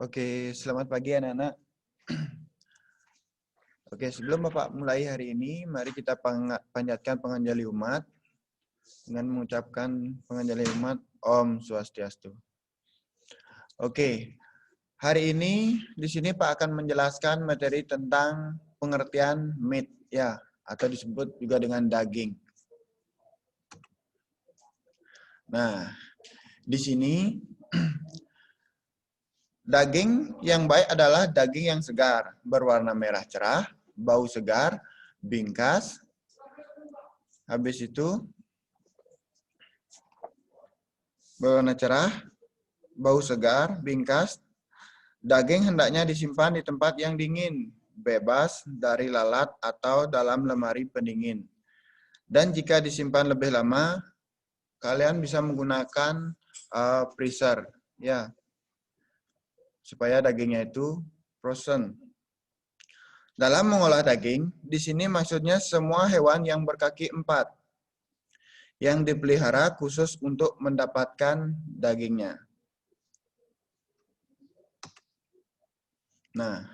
Oke, selamat pagi anak-anak. Oke, sebelum Bapak mulai hari ini, mari kita panjatkan penganjali umat dengan mengucapkan penganjali umat Om Swastiastu. Oke, hari ini di sini Pak akan menjelaskan materi tentang pengertian meat ya, atau disebut juga dengan daging. Nah, di sini daging yang baik adalah daging yang segar, berwarna merah cerah, bau segar, bingkas. Habis itu berwarna cerah, bau segar, bingkas. Daging hendaknya disimpan di tempat yang dingin, bebas dari lalat atau dalam lemari pendingin. Dan jika disimpan lebih lama, kalian bisa menggunakan freezer, ya, supaya dagingnya itu frozen. Dalam mengolah daging, di sini maksudnya semua hewan yang berkaki 4 yang dipelihara khusus untuk mendapatkan dagingnya. Nah,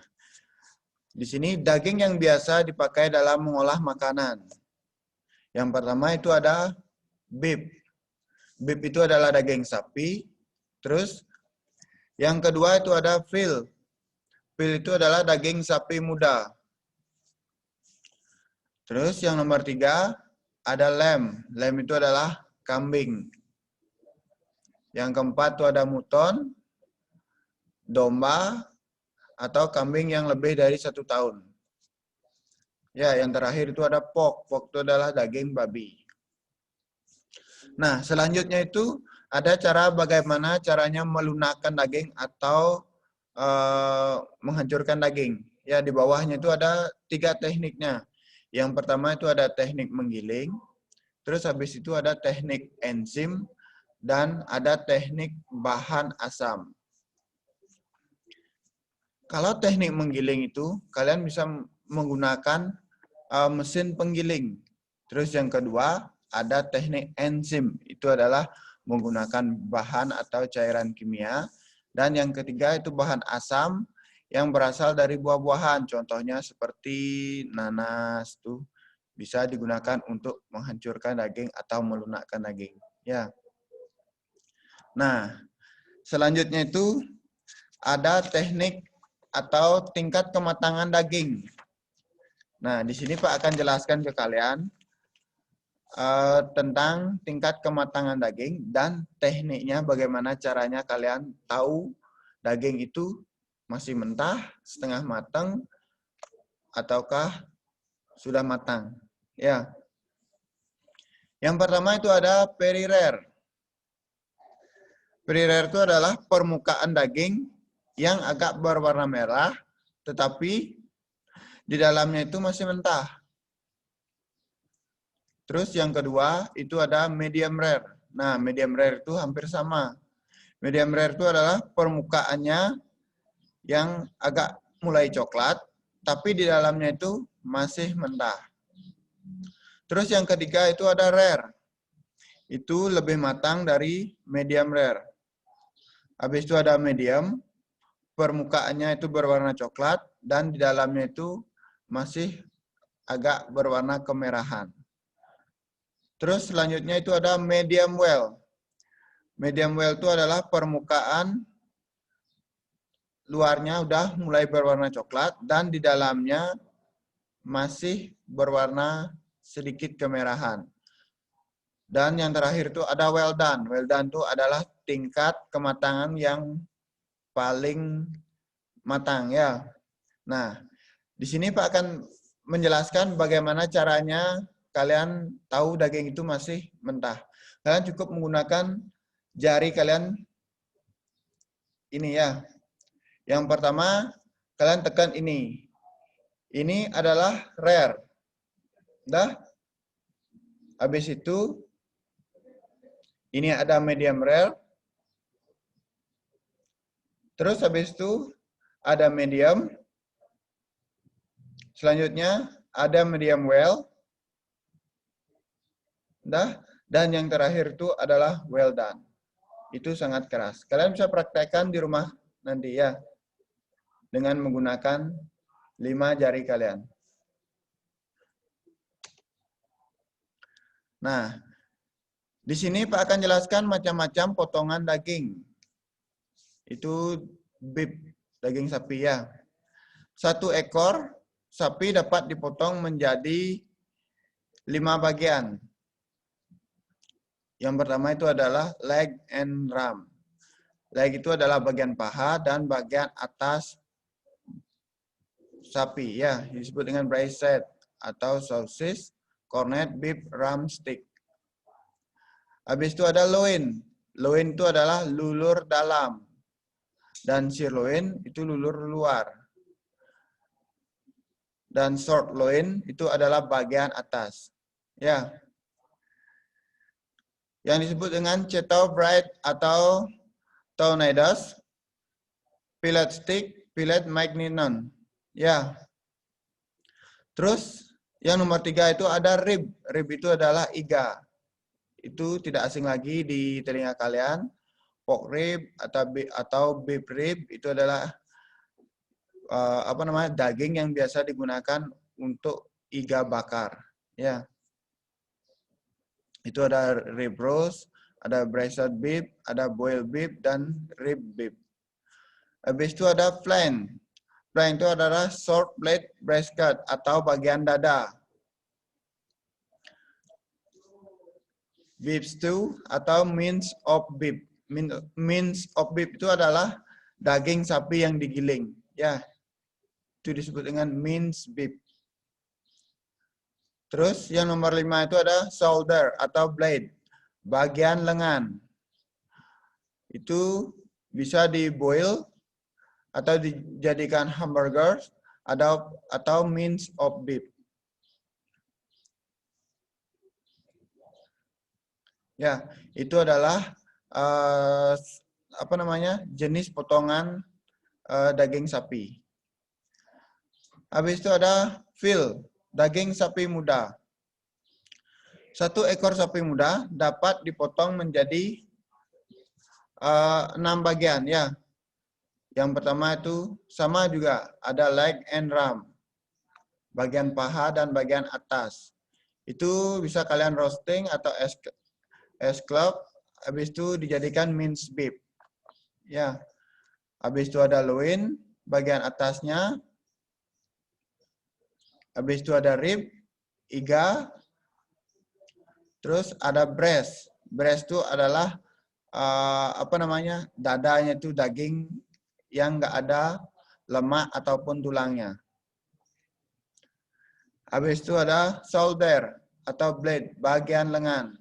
di sini daging yang biasa dipakai dalam mengolah makanan. Yang pertama itu ada beef. Beef itu adalah daging sapi. Terus yang kedua itu ada veal. Veal itu adalah daging sapi muda. Terus yang nomor 3 ada lamb. Lamb itu adalah kambing. Yang keempat itu ada mutton, domba, atau kambing yang lebih dari 1 tahun. Ya, yang terakhir itu ada pork. Pork itu adalah daging babi. Nah, selanjutnya itu ada cara bagaimana caranya melunakkan daging atau menghancurkan daging. Ya, di bawahnya itu ada 3 tekniknya. Yang pertama itu ada teknik menggiling, terus habis itu ada teknik enzim, dan ada teknik bahan asam. Kalau teknik menggiling itu, kalian bisa menggunakan mesin penggiling. Terus yang kedua, ada teknik enzim. Itu adalah menggunakan bahan atau cairan kimia. Dan yang ketiga itu bahan asam yang berasal dari buah-buahan. Contohnya seperti nanas, tuh bisa digunakan untuk menghancurkan daging atau melunakkan daging. Ya. Nah, selanjutnya itu ada teknik atau tingkat kematangan daging. Nah, di sini Pak akan jelaskan ke kalian tentang tingkat kematangan daging dan tekniknya bagaimana caranya kalian tahu daging itu masih mentah, setengah matang, ataukah sudah matang. Ya. Yang pertama itu ada very rare. Very rare itu adalah permukaan daging yang agak berwarna merah, tetapi di dalamnya itu masih mentah. Terus yang kedua itu ada medium rare. Nah, medium rare itu hampir sama. Medium rare itu adalah permukaannya yang agak mulai coklat, tapi di dalamnya itu masih mentah. Terus yang ketiga itu ada rare. Itu lebih matang dari medium rare. Habis itu ada medium, permukaannya itu berwarna coklat, dan di dalamnya itu masih agak berwarna kemerahan. Terus selanjutnya itu ada medium well. Medium well itu adalah permukaan luarnya udah mulai berwarna coklat dan di dalamnya masih berwarna sedikit kemerahan. Dan yang terakhir itu ada well done. Well done itu adalah tingkat kematangan yang paling matang ya. Nah, di sini Pak akan menjelaskan bagaimana caranya kalian tahu daging itu masih mentah. Kalian cukup menggunakan jari kalian ini ya. Yang pertama, kalian tekan ini. Ini adalah rare. Dah. Habis itu, ini ada medium rare. Terus habis itu, ada medium. Selanjutnya, ada medium well. Dah. Dan yang terakhir itu adalah well done. Itu sangat keras. Kalian bisa praktekkan di rumah nanti ya. dengan menggunakan 5 jari kalian. Nah, di sini Pak akan jelaskan macam-macam potongan daging. Itu beef, daging sapi ya. 1 ekor sapi dapat dipotong menjadi 5 bagian. Yang pertama itu adalah leg and rump. Leg itu adalah bagian paha dan bagian atas sapi ya, disebut dengan bracelet atau sausage, cornet, beef, rump steak. Habis itu ada loin. Loin itu adalah lulur dalam. Dan sirloin itu lulur luar. Dan short loin itu adalah bagian atas. Ya. Yang disebut dengan chetal bread atau tornadoes, fillet steak, fillet mignon. Ya. Terus yang nomor 3 itu ada rib. Rib itu adalah iga. Itu tidak asing lagi di telinga kalian. Pork rib atau beef rib itu adalah daging yang biasa digunakan untuk iga bakar. Ya. Itu ada rib roast, ada braised beef, ada boiled beef, dan rib beef. Habis itu ada flank. Flank itu adalah short blade brisket atau bagian dada. Beef stew atau mince of beef. Mince of beef itu adalah daging sapi yang digiling. Ya, itu disebut dengan mince beef. Terus yang nomor 5 itu ada shoulder atau blade, bagian lengan. Itu bisa diboil atau dijadikan hamburger atau mince of beef. Ya, itu adalah jenis potongan daging sapi. Habis itu ada veal, daging sapi muda. 1 ekor sapi muda dapat dipotong menjadi 6 bagian ya. Yang pertama itu sama juga, ada leg and rump, bagian paha dan bagian atas. Itu bisa kalian roasting atau es club, habis itu dijadikan mince beef. Ya. Habis itu ada loin, bagian atasnya. Habis itu ada rib, iga. Terus ada breast. Breast itu adalah dadanya itu daging yang nggak ada lemak ataupun tulangnya. Habis itu ada shoulder atau blade, bagian lengan.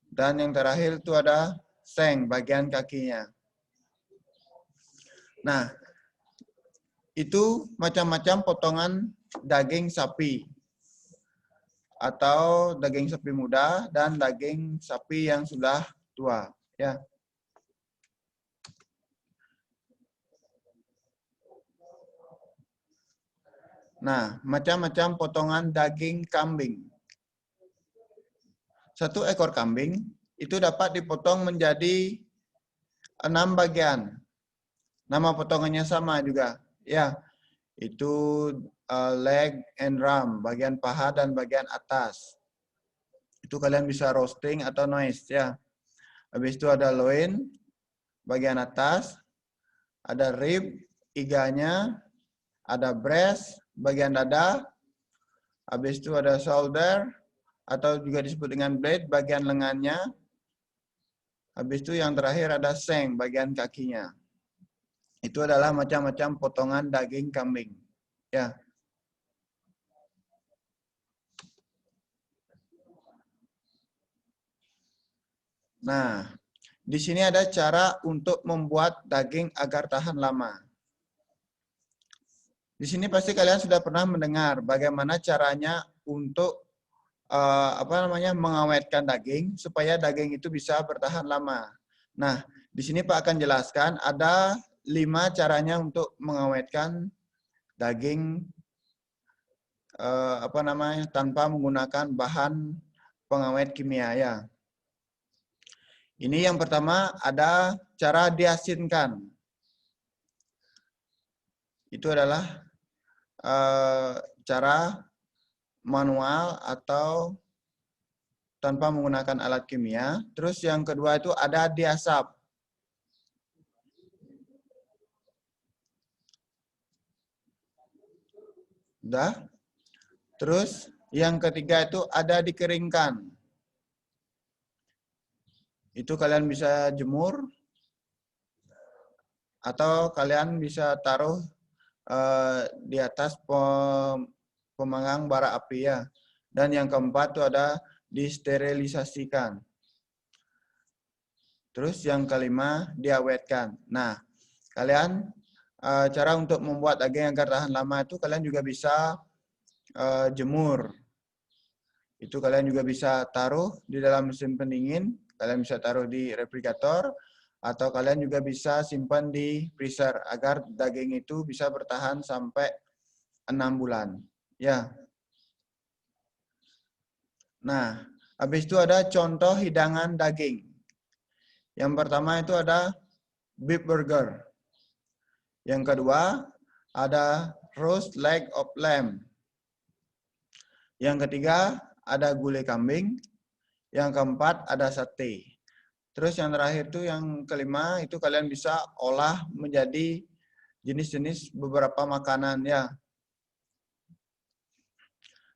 Dan yang terakhir itu ada seng, bagian kakinya. Nah, itu macam-macam potongan daging sapi atau daging sapi muda dan daging sapi yang sudah tua, ya. Nah, macam-macam potongan daging kambing. 1 ekor kambing itu dapat dipotong menjadi 6 bagian. Nama potongannya sama juga, ya. Itu leg and rump, bagian paha dan bagian atas. Itu kalian bisa roasting atau noise, ya. Habis itu ada loin, bagian atas, ada rib, iganya, ada breast, bagian dada, habis itu ada shoulder, atau juga disebut dengan blade, bagian lengannya, habis itu yang terakhir ada seng, bagian kakinya. Itu adalah macam-macam potongan daging kambing. Ya. Nah, di sini ada cara untuk membuat daging agar tahan lama. Di sini pasti kalian sudah pernah mendengar bagaimana caranya untuk mengawetkan daging supaya daging itu bisa bertahan lama. Nah, di sini Pak akan jelaskan ada 5 caranya untuk mengawetkan daging tanpa menggunakan bahan pengawet kimia ya. Ini yang pertama ada cara diasinkan. itu adalah cara manual atau tanpa menggunakan alat kimia. Terus yang kedua itu ada diasap. Udah. Terus yang ketiga itu ada dikeringkan. Itu kalian bisa jemur atau kalian bisa taruh di atas pemanggang bara api ya. Dan yang keempat itu ada disterilisasikan. Terus yang kelima diawetkan. Nah, kalian cara untuk membuat daging agar tahan lama itu kalian juga bisa jemur. Itu kalian juga bisa taruh di dalam mesin pendingin, kalian bisa taruh di refrigerator, atau kalian juga bisa simpan di freezer agar daging itu bisa bertahan sampai 6 bulan. Ya. Nah, habis itu ada contoh hidangan daging. Yang pertama itu ada beef burger. Yang kedua ada roast leg of lamb. Yang ketiga ada gulai kambing. Yang keempat ada sate. Terus yang terakhir itu yang kelima itu kalian bisa olah menjadi jenis-jenis beberapa makanan ya.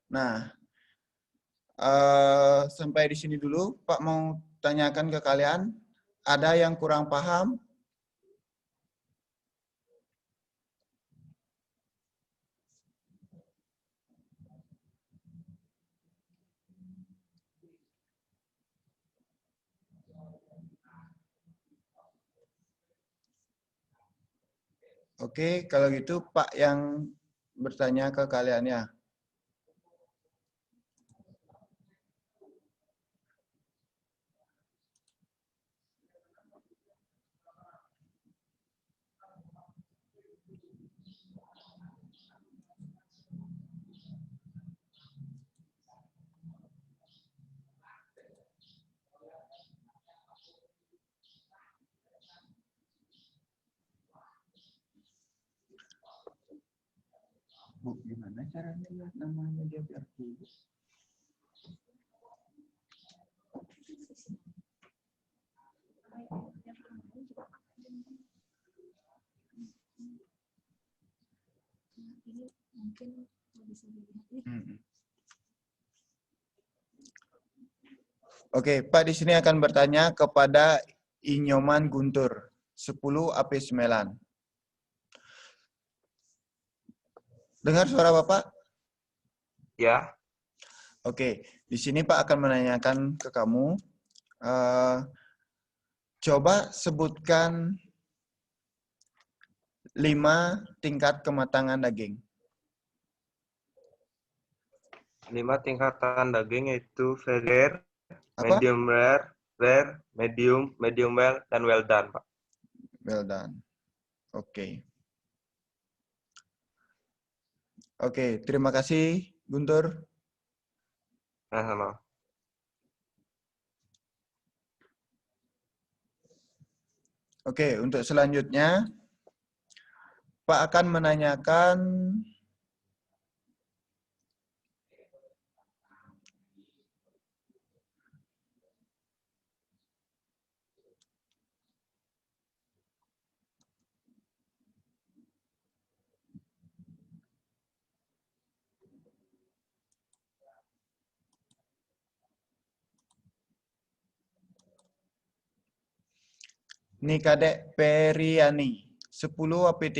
Nah, sampai di sini dulu Pak mau tanyakan ke kalian, ada yang kurang paham? Oke, kalau gitu Pak yang bertanya ke kalian ya. Bu, gimana caranya lihat namanya dia biar dulu? Oke, Pak di sini akan bertanya kepada Inyoman Guntur, 10 AP9. Dengar suara Bapak? Ya. Oke, di sini Pak akan menanyakan ke kamu, coba sebutkan 5 tingkat kematangan daging. 5 tingkatan daging yaitu very rare, Apa? medium rare, rare, medium, medium well, dan well done, Pak. Well done. Oke. Oke, terima kasih Guntur. Nah, sama. Oke, untuk selanjutnya Pak akan menanyakan nih Kadek Periani, 10 AP3.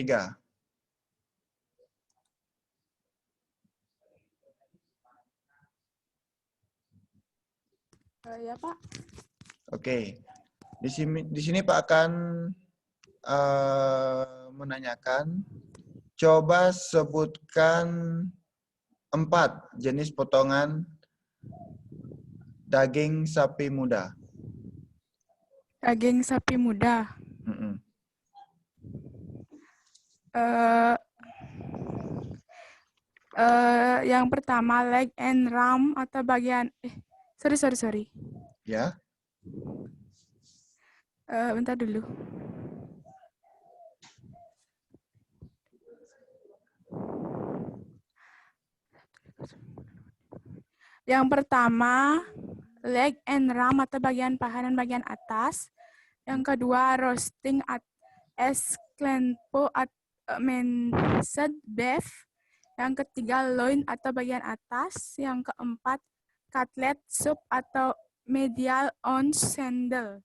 Ya, Pak. Oke. Di sini Pak akan menanyakan, coba sebutkan 4 jenis potongan daging sapi muda. Daging sapi muda. Yang pertama leg and rump atau bagian sorry. Ya. Bentar dulu. Yang pertama, leg and ram atau bagian paha dan bagian atas. Yang kedua, roasting es clenpo atau mensed beef. Yang ketiga, loin atau bagian atas. Yang keempat, cutlet soup atau medial on sandal.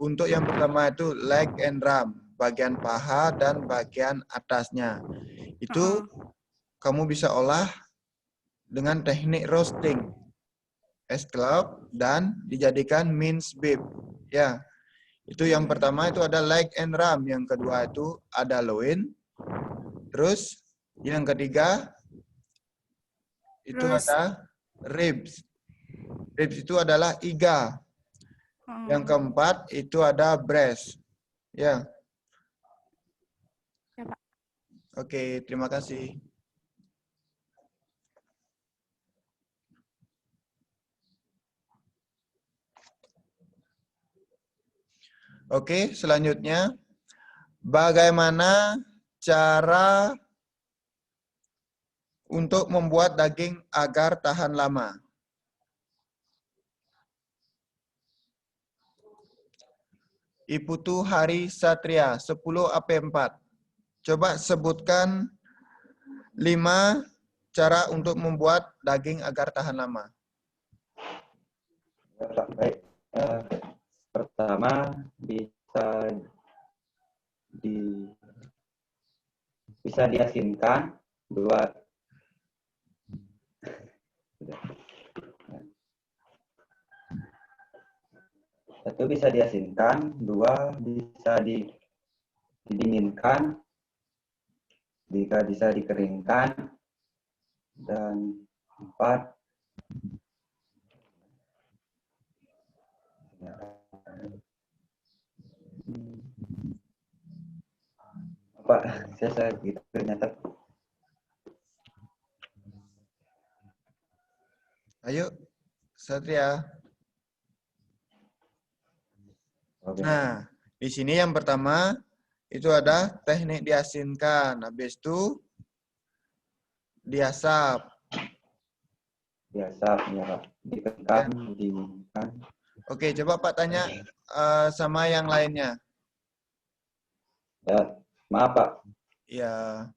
Untuk yang pertama itu leg and ram, bagian paha dan bagian atasnya. Itu kamu bisa olah dengan teknik roasting, escallop dan dijadikan minced beef. Ya, itu yang pertama itu ada leg and ram, yang kedua itu ada loin, terus yang ketiga itu ada ribs. Ribs itu adalah iga. Yang keempat itu ada breast. Ya. Ya, Pak. Oke, terima kasih. Oke, selanjutnya bagaimana cara untuk membuat daging agar tahan lama? Iputu Hari Satria 10 AP4. Coba sebutkan 5 cara untuk membuat daging agar tahan lama. Baik. Pertama bisa diasinkan. Satu bisa diasinkan, dua bisa didinginkan, tiga bisa dikeringkan, dan empat saya gitu ternyata. Ayo, Satria. Oke. Nah, di sini yang pertama itu ada teknik diasinkan. Habis itu diasap. Diasap, ya Pak. Dikeringkan, didinginkan. Oke, coba Pak tanya sama yang lainnya. Ya, maaf Pak. Ya.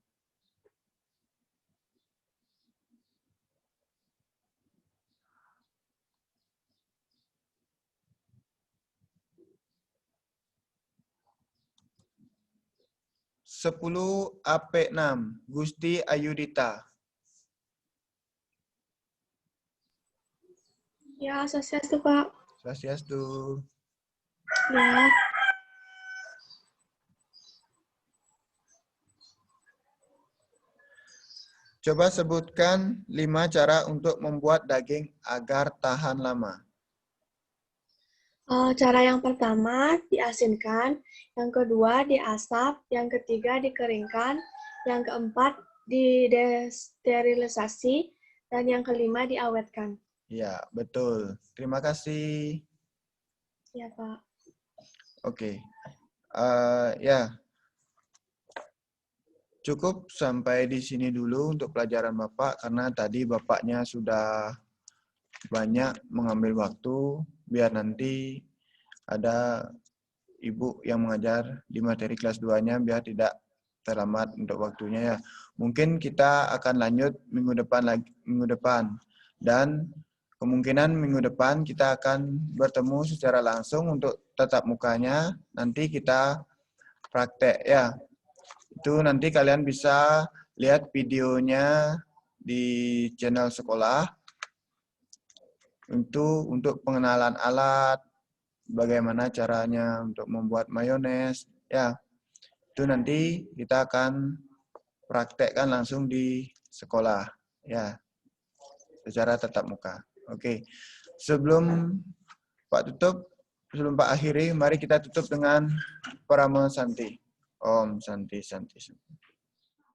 Sepuluh AP6, Gusti Ayudita. Ya, swastiastu, Pak. Swastiastu. Ya. Coba sebutkan 5 cara untuk membuat daging agar tahan lama. Cara yang pertama diasinkan, yang kedua diasap, yang ketiga dikeringkan, yang keempat didesterilisasi, dan yang kelima diawetkan. Ya, betul. Terima kasih. Ya, Pak. Oke. Ya. Cukup sampai di sini dulu untuk pelajaran Bapak, karena tadi Bapaknya sudah banyak mengambil waktu, biar nanti ada Ibu yang mengajar di materi kelas 2-nya, biar tidak terlambat untuk waktunya ya. Mungkin kita akan lanjut minggu depan. Dan kemungkinan minggu depan kita akan bertemu secara langsung untuk tatap mukanya. Nanti kita praktek ya. Itu nanti kalian bisa lihat videonya di channel sekolah. Untuk pengenalan alat, bagaimana caranya untuk membuat mayones, ya. Itu nanti kita akan praktekkan langsung di sekolah, ya. Secara tatap muka. Oke. Sebelum Pak akhiri, mari kita tutup dengan Parama Santi. Om Santi Santi.